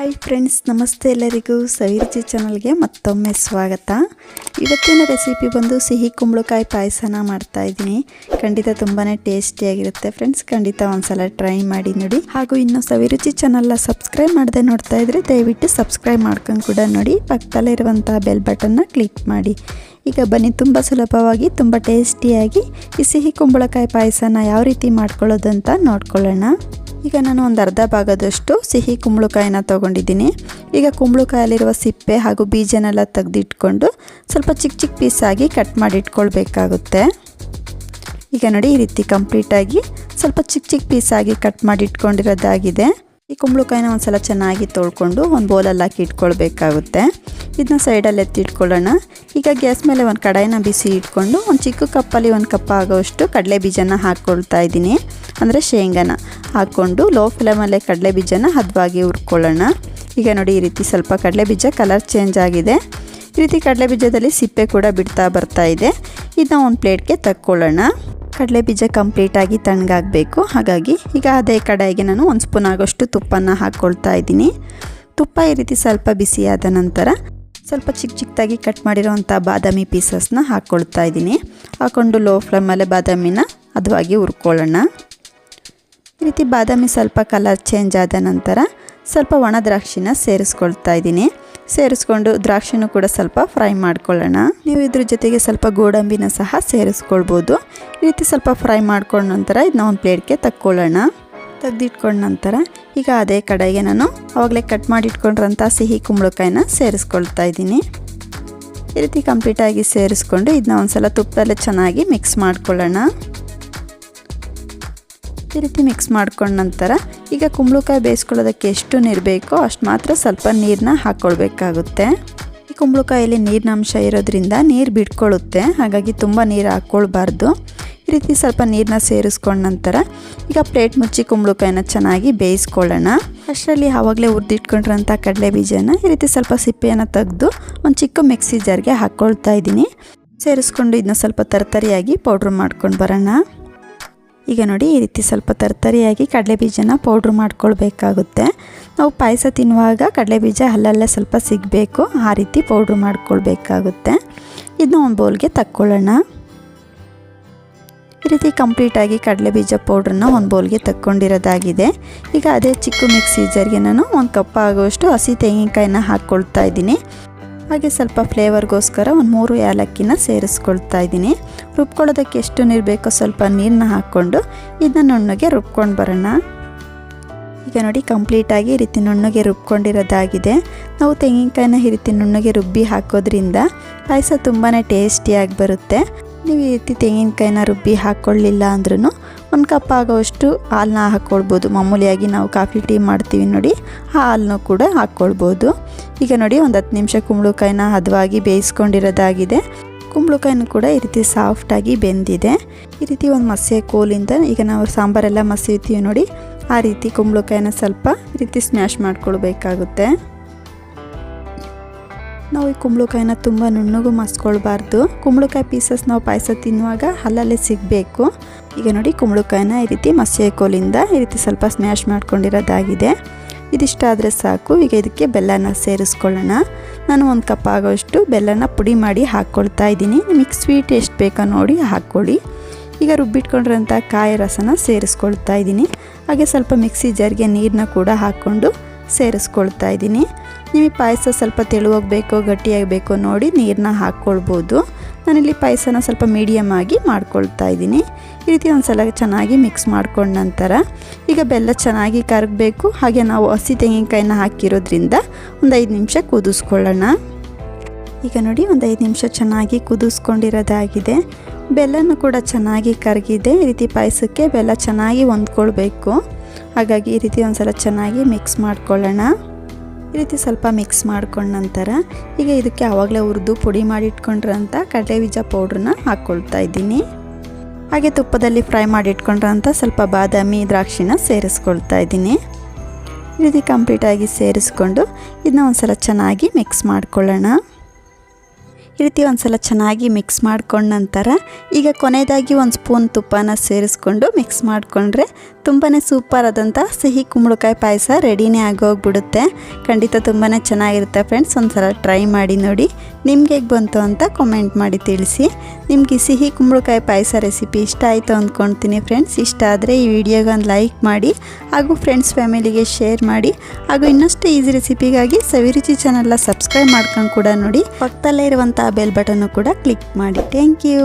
Hi friends, ನಮಸ್ತೆ ಎಲ್ಲರಿಗೂ. ಸವಿರುಚಿ ಚಾನಲ್ಗೆ ಮತ್ತೊಮ್ಮೆ ಸ್ವಾಗತ. ಇವತ್ತಿನ ರೆಸಿಪಿ ಬಂದು ಸಿಹಿ ಕುಂಬಳಕಾಯಿ ಪಾಯಸನ ಮಾಡ್ತಾ ಇದ್ದೀನಿ. ಖಂಡಿತ ತುಂಬಾ ಟೇಸ್ಟಿಯಾಗಿರುತ್ತೆ ಫ್ರೆಂಡ್ಸ್. ಖಂಡಿತ ಒಂದ್ಸಲ ಟ್ರೈ ಮಾಡಿ ನೋಡಿ. ಹಾಗೂ ಇನ್ನು ಸವಿರುಚಿ ಚಾನಲ್ನ ಸಬ್ಸ್ಕ್ರೈಬ್ ಮಾಡದೆ ನೋಡ್ತಾ ಇದ್ರೆ ದಯವಿಟ್ಟು ಸಬ್ಸ್ಕ್ರೈಬ್ ಮಾಡ್ಕೊಂಡು ಕೂಡ ನೋಡಿ. ಪಕ್ಕದಲ್ಲಿರುವಂಥ ಬೆಲ್ ಬಟನ್ನ ಕ್ಲಿಕ್ ಮಾಡಿ. ಈಗ ಬನ್ನಿ, ತುಂಬ ಸುಲಭವಾಗಿ ತುಂಬ ಟೇಸ್ಟಿಯಾಗಿ ಈ ಸಿಹಿ ಕುಂಬಳಕಾಯಿ ಪಾಯಸನ ಯಾವ ರೀತಿ ಮಾಡ್ಕೊಳ್ಳೋದು ಅಂತ ನೋಡ್ಕೊಳ್ಳೋಣ. ಈಗ ನಾನು ಒಂದು ಅರ್ಧ ಭಾಗದಷ್ಟು ಸಿಹಿ ಕುಂಬಳಕಾಯಿನ ತೊಗೊಂಡಿದ್ದೀನಿ. ಈಗ ಕುಂಬಳಕಾಯಲ್ಲಿರುವ ಸಿಪ್ಪೆ ಹಾಗೂ ಬೀಜನೆಲ್ಲ ತೆಗೆದಿಟ್ಕೊಂಡು ಸ್ವಲ್ಪ ಚಿಕ್ಕ ಚಿಕ್ಕ ಪೀಸಾಗಿ ಕಟ್ ಮಾಡಿ ಇಟ್ಕೊಳ್ಬೇಕಾಗುತ್ತೆ. ಈಗ ನೋಡಿ, ಈ ರೀತಿ ಕಂಪ್ಲೀಟಾಗಿ ಸ್ವಲ್ಪ ಚಿಕ್ಕ ಚಿಕ್ಕ ಪೀಸಾಗಿ ಕಟ್ ಮಾಡಿ ಇಟ್ಕೊಂಡಿರೋದಾಗಿದೆ. ಈ ಕುಂಬಳಕಾಯಿನ ಒಂದ್ಸಲ ಚೆನ್ನಾಗಿ ತೊಳ್ಕೊಂಡು ಒಂದು ಬೌಲಲ್ಲಿ ಹಾಕಿ ಇಟ್ಕೊಳ್ಬೇಕಾಗುತ್ತೆ. ಇದನ್ನ ಸೈಡಲ್ಲಿ ಎತ್ತಿಟ್ಕೊಳ್ಳೋಣ. ಈಗ ಗ್ಯಾಸ್ ಮೇಲೆ ಒಂದು ಕಡಾಯಿನ ಬಿಸಿ ಇಟ್ಕೊಂಡು ಒಂದು ಚಿಕ್ಕ ಕಪ್ಪಲ್ಲಿ ಒಂದು ಕಪ್ ಆಗೋಷ್ಟು ಕಡಲೆ ಬೀಜನ ಹಾಕ್ಕೊಳ್ತಾ ಇದ್ದೀನಿ. ಅಂದರೆ ಶೇಂಗಾನ ಹಾಕ್ಕೊಂಡು ಲೋ ಫ್ಲೇಮಲ್ಲೇ ಕಡಲೆ ಬೀಜನ ಹದವಾಗಿ ಹುರ್ಕೊಳ್ಳೋಣ. ಈಗ ನೋಡಿ, ಈ ರೀತಿ ಸ್ವಲ್ಪ ಕಡಲೆ ಬೀಜ ಕಲರ್ ಚೇಂಜ್ ಆಗಿದೆ. ಈ ರೀತಿ ಕಡಲೆ ಬೀಜದಲ್ಲಿ ಸಿಪ್ಪೆ ಕೂಡ ಬಿಡ್ತಾ ಬರ್ತಾ ಇದೆ. ಇದನ್ನ ಒಂದು ಪ್ಲೇಟ್ಗೆ ತಕ್ಕೊಳ್ಳೋಣ. ಕಡಲೆ ಬೀಜ ಕಂಪ್ಲೀಟಾಗಿ ತಣ್ಣಗಾಗಬೇಕು. ಹಾಗಾಗಿ ಈಗ ಅದೇ ಕಡಾಯಿಗೆ ನಾನು 1 ಸ್ಪೂನ್ ಆಗೋಷ್ಟು ತುಪ್ಪನ ಹಾಕ್ಕೊಳ್ತಾ ಇದ್ದೀನಿ. ತುಪ್ಪ ಈ ರೀತಿ ಸ್ವಲ್ಪ ಬಿಸಿಯಾದ ನಂತರ ಸ್ವಲ್ಪ ಚಿಕ್ಕ ಚಿಕ್ಕದಾಗಿ ಕಟ್ ಮಾಡಿರೋವಂಥ ಬಾದಾಮಿ ಪೀಸಸ್ನ ಹಾಕ್ಕೊಳ್ತಾ ಇದ್ದೀನಿ. ಹಾಕ್ಕೊಂಡು ಲೋ ಫ್ಲೇಮಲ್ಲೇ ಬಾದಾಮಿನ ಹದವಾಗಿ ಹುರ್ಕೊಳ್ಳೋಣ. ಈ ರೀತಿ ಬಾದಾಮಿ ಸ್ವಲ್ಪ ಕಲರ್ ಚೇಂಜ್ ಆದ ನಂತರ ಸ್ವಲ್ಪ ಒಣ ದ್ರಾಕ್ಷಿನ ಸೇರಿಸ್ಕೊಳ್ತಾ ಇದ್ದೀನಿ. ಸೇರಿಸ್ಕೊಂಡು ದ್ರಾಕ್ಷಿನೂ ಕೂಡ ಸ್ವಲ್ಪ ಫ್ರೈ ಮಾಡ್ಕೊಳ್ಳೋಣ. ನೀವು ಇದ್ರ ಜೊತೆಗೆ ಸ್ವಲ್ಪ ಗೋಡಂಬಿನ ಸಹ ಸೇರಿಸ್ಕೊಳ್ಬೋದು. ಈ ರೀತಿ ಸ್ವಲ್ಪ ಫ್ರೈ ಮಾಡ್ಕೊಂಡ ನಂತರ ಇದನ್ನ ಒಂದು ಪ್ಲೇಟ್ಗೆ ತಕ್ಕೊಳ್ಳೋಣ. ತೆಗೆದಿಟ್ಕೊಂಡ ನಂತರ ಈಗ ಅದೇ ಕಡೆಗೆ ನಾನು ಆವಾಗಲೇ ಕಟ್ ಮಾಡಿ ಇಟ್ಕೊಂಡಿರೋಂಥ ಸಿಹಿ ಕುಂಬಳಕಾಯಿನ ಸೇರಿಸ್ಕೊಳ್ತಾ ಇದ್ದೀನಿ. ಈ ರೀತಿ ಕಂಪ್ಲೀಟಾಗಿ ಸೇರಿಸ್ಕೊಂಡು ಇದನ್ನ ಒಂದ್ಸಲ ತುಪ್ಪದಲ್ಲೇ ಚೆನ್ನಾಗಿ ಮಿಕ್ಸ್ ಮಾಡ್ಕೊಳ್ಳೋಣ. ಈ ರೀತಿ ಮಿಕ್ಸ್ ಮಾಡ್ಕೊಂಡ ನಂತರ ಈಗ ಕುಂಬಳಕಾಯಿ ಬೇಯಿಸ್ಕೊಳ್ಳೋದಕ್ಕೆ ಎಷ್ಟು ನೀರು ಬೇಕೋ ಅಷ್ಟು ಮಾತ್ರ ಸ್ವಲ್ಪ ನೀರನ್ನ ಹಾಕ್ಕೊಳ್ಬೇಕಾಗುತ್ತೆ. ಈ ಕುಂಬಳಕಾಯಲ್ಲಿ ನೀರಿನ ಅಂಶ ಇರೋದ್ರಿಂದ ನೀರು ಬಿಟ್ಕೊಳ್ಳುತ್ತೆ. ಹಾಗಾಗಿ ತುಂಬ ನೀರು ಹಾಕ್ಕೊಳ್ಬಾರ್ದು. ಈ ರೀತಿ ಸ್ವಲ್ಪ ನೀರನ್ನ ಸೇರಿಸ್ಕೊಂಡ ನಂತರ ಈಗ ಪ್ಲೇಟ್ ಮುಚ್ಚಿ ಕುಂಬಳಕಾಯಿನ ಚೆನ್ನಾಗಿ ಬೇಯಿಸ್ಕೊಳ್ಳೋಣ. ಅಷ್ಟರಲ್ಲಿ ಆವಾಗಲೇ ಹುರಿದಿಟ್ಕೊಂಡಿರೋಂಥ ಕಡಲೆ ಬೀಜನ ಈ ರೀತಿ ಸ್ವಲ್ಪ ಸಿಪ್ಪೆಯನ್ನು ತೆಗೆದು ಒಂದು ಚಿಕ್ಕ ಮಿಕ್ಸಿ ಜಾರ್ಗೆ ಹಾಕ್ಕೊಳ್ತಾ ಇದ್ದೀನಿ. ಸೇರಿಸ್ಕೊಂಡು ಇದನ್ನ ಸ್ವಲ್ಪ ತರತರಿಯಾಗಿ ಪೌಡ್ರ್ ಮಾಡ್ಕೊಂಡು ಬರೋಣ. ಈಗ ನೋಡಿ, ಈ ರೀತಿ ಸ್ವಲ್ಪ ತರತರಿಯಾಗಿ ಕಡಲೆ ಬೀಜನ ಪೌಡ್ರ್ ಮಾಡ್ಕೊಳ್ಬೇಕಾಗುತ್ತೆ. ನಾವು ಪಾಯಸ ತಿನ್ನುವಾಗ ಕಡಲೆ ಬೀಜ ಅಲ್ಲಲ್ಲೇ ಸ್ವಲ್ಪ ಸಿಗಬೇಕು, ಆ ರೀತಿ ಪೌಡ್ರ್ ಮಾಡ್ಕೊಳ್ಬೇಕಾಗುತ್ತೆ. ಇದನ್ನ ಒಂದು ಬೌಲ್ಗೆ ತಕ್ಕೊಳ್ಳೋಣ. ಈ ರೀತಿ ಕಂಪ್ಲೀಟಾಗಿ ಕಡಲೆ ಬೀಜ ಪೌಡ್ರನ್ನ ಒಂದು ಬೌಲ್ಗೆ ತಕ್ಕೊಂಡಿರೋದಾಗಿದೆ. ಈಗ ಅದೇ ಚಿಕ್ಕ ಮಿಕ್ಸಿ ಜಾರ್ಗೆ ನಾನು 1 ಕಪ್ ಆಗುವಷ್ಟು ಹಸಿ ತೆಂಗಿನಕಾಯಿನ ಹಾಕ್ಕೊಳ್ತಾ ಇದ್ದೀನಿ. ಹಾಗೆ ಸ್ವಲ್ಪ ಫ್ಲೇವರ್ಗೋಸ್ಕರ ಒಂದು 3 ಏಲಕ್ಕಿನ ಸೇರಿಸ್ಕೊಳ್ತಾ ಇದ್ದೀನಿ. ರುಬ್ಕೊಳ್ಳೋದಕ್ಕೆ ಎಷ್ಟು ನೀರು ಬೇಕೋ ಸ್ವಲ್ಪ ನೀರನ್ನ ಹಾಕ್ಕೊಂಡು ಇದನ್ನ ನುಣ್ಣಗೆ ರುಬ್ಕೊಂಡು ಬರೋಣ. ಈಗ ನೋಡಿ, ಕಂಪ್ಲೀಟಾಗಿ ಈ ರೀತಿ ನುಣ್ಣಗೆ ರುಬ್ಕೊಂಡಿರೋದಾಗಿದೆ. ನಾವು ತೆಂಗಿನಕಾಯಿನ ಈ ರೀತಿ ನುಣ್ಣಗೆ ರುಬ್ಬಿ ಹಾಕೋದ್ರಿಂದ ಪಾಯಸ ತುಂಬಾ ಟೇಸ್ಟಿಯಾಗಿ ಬರುತ್ತೆ. ನೀವು ಈ ರೀತಿ ತೆಂಗಿನಕಾಯಿನ ರುಬ್ಬಿ ಹಾಕ್ಕೊಳ್ಳಿಲ್ಲ ಅಂದ್ರೂ 1 ಕಪ್ ಆಗೋಷ್ಟು ಹಾಲನ್ನ ಹಾಕ್ಕೊಳ್ಬೋದು. ಮಾಮೂಲಿಯಾಗಿ ನಾವು ಕಾಫಿ ಟೀ ಮಾಡ್ತೀವಿ ನೋಡಿ, ಆ ಹಾಲನ್ನು ಕೂಡ ಹಾಕ್ಕೊಳ್ಬೋದು. ಈಗ ನೋಡಿ, ಒಂದು 10 ನಿಮಿಷ ಕುಂಬಳಕಾಯಿನ ಹದವಾಗಿ ಬೇಯಿಸ್ಕೊಂಡಿರೋದಾಗಿದೆ. ಕುಂಬಳಕಾಯಿನೂ ಕೂಡ ಈ ರೀತಿ ಸಾಫ್ಟಾಗಿ ಬೆಂದಿದೆ. ಈ ರೀತಿ ಒಂದು ಮಸ್ಸೆ ಕೋಲಿಂದ ಈಗ ನಾವು ಸಾಂಬಾರೆಲ್ಲ ಮಸೀತೀವಿ ನೋಡಿ, ಆ ರೀತಿ ಕುಂಬಳಕಾಯಿನ ಸ್ವಲ್ಪ ಈ ರೀತಿ ಸ್ಮ್ಯಾಶ್ ಮಾಡ್ಕೊಳ್ಬೇಕಾಗುತ್ತೆ. ನಾವು ಈ ಕುಂಬಳಕಾಯಿನ ತುಂಬ ನುಣ್ಣಗೂ ಮಸ್ಕೊಳ್ಬಾರ್ದು. ಕುಂಬಳಕಾಯಿ ಪೀಸಸ್ ನಾವು ಪಾಯಸ ತಿನ್ನುವಾಗ ಅಲ್ಲಲ್ಲೇ ಸಿಗಬೇಕು. ಈಗ ನೋಡಿ, ಕುಂಬಳಕಾಯಿನ ಈ ರೀತಿ ಮಸ್ಸೆ ಕೋಲಿಂದ ಈ ರೀತಿ ಸ್ವಲ್ಪ ಸ್ಮ್ಯಾಶ್ ಮಾಡ್ಕೊಂಡಿರೋದಾಗಿದೆ. ಇದಿಷ್ಟಾದರೆ ಸಾಕು. ಈಗ ಇದಕ್ಕೆ ಬೆಲ್ಲನ ಸೇರಿಸ್ಕೊಳ್ಳೋಣ. ನಾನು 1 ಕಪ್ ಆಗೋಷ್ಟು ಬೆಲ್ಲನ ಪುಡಿ ಮಾಡಿ ಹಾಕ್ಕೊಳ್ತಾ ಇದ್ದೀನಿ. ನಿಮಗೆ ಸ್ವೀಟ್ ಎಷ್ಟು ಬೇಕೋ ನೋಡಿ ಹಾಕ್ಕೊಳ್ಳಿ. ಈಗ ರುಬ್ಬಿಟ್ಕೊಂಡಿರೋಂಥ ಕಾಯಿ ರಸನ ಸೇರಿಸ್ಕೊಳ್ತಾ ಇದ್ದೀನಿ. ಹಾಗೆ ಸ್ವಲ್ಪ ಮಿಕ್ಸಿ ಜಾರ್ಗೆ ನೀರನ್ನ ಕೂಡ ಹಾಕ್ಕೊಂಡು ಸೇರಿಸ್ಕೊಳ್ತಾ ಇದ್ದೀನಿ. ನಿಮಗೆ ಪಾಯಸ ಸ್ವಲ್ಪ ತೆಳುವಾಗಬೇಕೋ ಗಟ್ಟಿಯಾಗಬೇಕೋ ನೋಡಿ ನೀರನ್ನ ಹಾಕ್ಕೊಳ್ಬೋದು. ನಾನಿಲ್ಲಿ ಪಾಯಸನ ಸ್ವಲ್ಪ ಮೀಡಿಯಮ್ ಆಗಿ ಮಾಡ್ಕೊಳ್ತಾ ಇದ್ದೀನಿ. ಈ ರೀತಿ ಒಂದ್ಸಲ ಚೆನ್ನಾಗಿ ಮಿಕ್ಸ್ ಮಾಡ್ಕೊಂಡ ನಂತರ ಈಗ ಬೆಲ್ಲ ಚೆನ್ನಾಗಿ ಕರಗಬೇಕು. ಹಾಗೆ ನಾವು ಹಸಿ ತೆಂಗಿನಕಾಯಿನ ಹಾಕಿರೋದ್ರಿಂದ ಒಂದು 5 ನಿಮಿಷ ಕುದಿಸ್ಕೊಳ್ಳೋಣ. ಈಗ ನೋಡಿ, ಒಂದು 5 ನಿಮಿಷ ಚೆನ್ನಾಗಿ ಕುದಿಸ್ಕೊಂಡಿರೋದಾಗಿದೆ. ಬೆಲ್ಲನೂ ಕೂಡ ಚೆನ್ನಾಗಿ ಕರಗಿದೆ. ಈ ರೀತಿ ಪಾಯಸಕ್ಕೆ ಬೆಲ್ಲ ಚೆನ್ನಾಗಿ ಹೊಂದ್ಕೊಳ್ಬೇಕು. ಹಾಗಾಗಿ ಈ ರೀತಿ ಒಂದ್ಸಲ ಚೆನ್ನಾಗಿ ಮಿಕ್ಸ್ ಮಾಡ್ಕೊಳ್ಳೋಣ. ಈ ರೀತಿ ಸ್ವಲ್ಪ ಮಿಕ್ಸ್ ಮಾಡ್ಕೊಂಡ ನಂತರ ಈಗ ಇದಕ್ಕೆ ಆವಾಗಲೇ ಹುರಿದು ಪುಡಿ ಮಾಡಿ ಇಟ್ಕೊಂಡಿರೋಂಥ ಕಡಲೆ ಬೀಜ ಪೌಡ್ರನ್ನ ಹಾಕ್ಕೊಳ್ತಾ ಇದ್ದೀನಿ. ಹಾಗೆ ತುಪ್ಪದಲ್ಲಿ ಫ್ರೈ ಮಾಡಿ ಇಟ್ಕೊಂಡಿರೋಂಥ ಸ್ವಲ್ಪ ಬಾದಾಮಿ ದ್ರಾಕ್ಷಿನ ಸೇರಿಸ್ಕೊಳ್ತಾ ಇದ್ದೀನಿ. ಈ ರೀತಿ ಕಂಪ್ಲೀಟಾಗಿ ಸೇರಿಸ್ಕೊಂಡು ಇದನ್ನ ಒಂದ್ಸಲ ಚೆನ್ನಾಗಿ ಮಿಕ್ಸ್ ಮಾಡ್ಕೊಳ್ಳೋಣ. ಈ ರೀತಿ ಒಂದು ಸಲ ಚೆನ್ನಾಗಿ ಮಿಕ್ಸ್ ಮಾಡ್ಕೊಂಡ ನಂತರ ಈಗ ಕೊನೆಯದಾಗಿ ಒಂದು ಸ್ಪೂನ್ ತುಪ್ಪನ ಸೇರಿಸ್ಕೊಂಡು ಮಿಕ್ಸ್ ಮಾಡಿಕೊಂಡ್ರೆ ತುಂಬಾ ಸೂಪರ್ ಆದಂಥ ಸಿಹಿ ಕುಂಬಳಕಾಯಿ ಪಾಯಸ ರೆಡಿನೇ ಆಗೋಗ್ಬಿಡುತ್ತೆ. ಖಂಡಿತ ತುಂಬಾ ಚೆನ್ನಾಗಿರುತ್ತೆ ಫ್ರೆಂಡ್ಸ್. ಒಂದು ಸಲ ಟ್ರೈ ಮಾಡಿ ನೋಡಿ. ನಿಮ್ಗೆ ಹೇಗೆ ಬಂತು ಅಂತ ಕಾಮೆಂಟ್ ಮಾಡಿ ತಿಳಿಸಿ. ನಿಮಗೆ ಸಿಹಿ ಕುಂಬಳಕಾಯಿ ಪಾಯಸ ರೆಸಿಪಿ ಇಷ್ಟ ಆಯಿತು ಅಂದ್ಕೊಳ್ತೀನಿ ಫ್ರೆಂಡ್ಸ್. ಇಷ್ಟ ಆದರೆ ಈ ವಿಡಿಯೋಗೆ ಒಂದು ಲೈಕ್ ಮಾಡಿ ಹಾಗೂ ಫ್ರೆಂಡ್ಸ್ ಫ್ಯಾಮಿಲಿಗೆ ಶೇರ್ ಮಾಡಿ ಹಾಗೂ ಇನ್ನಷ್ಟು ಈಸಿ ರೆಸಿಪಿಗಾಗಿ ಸವಿರುಚಿ ಚಾನಲ್ನ ಸಬ್ಸ್ಕ್ರೈಬ್ ಮಾಡ್ಕೊಂಡು ಕೂಡ ನೋಡಿ. ಪಕ್ಕದಲ್ಲೇ ಇರುವಂಥ ಬೆಲ್ ಬಟನ್ನು ಕೂಡ ಕ್ಲಿಕ್ ಮಾಡಿ. Thank you.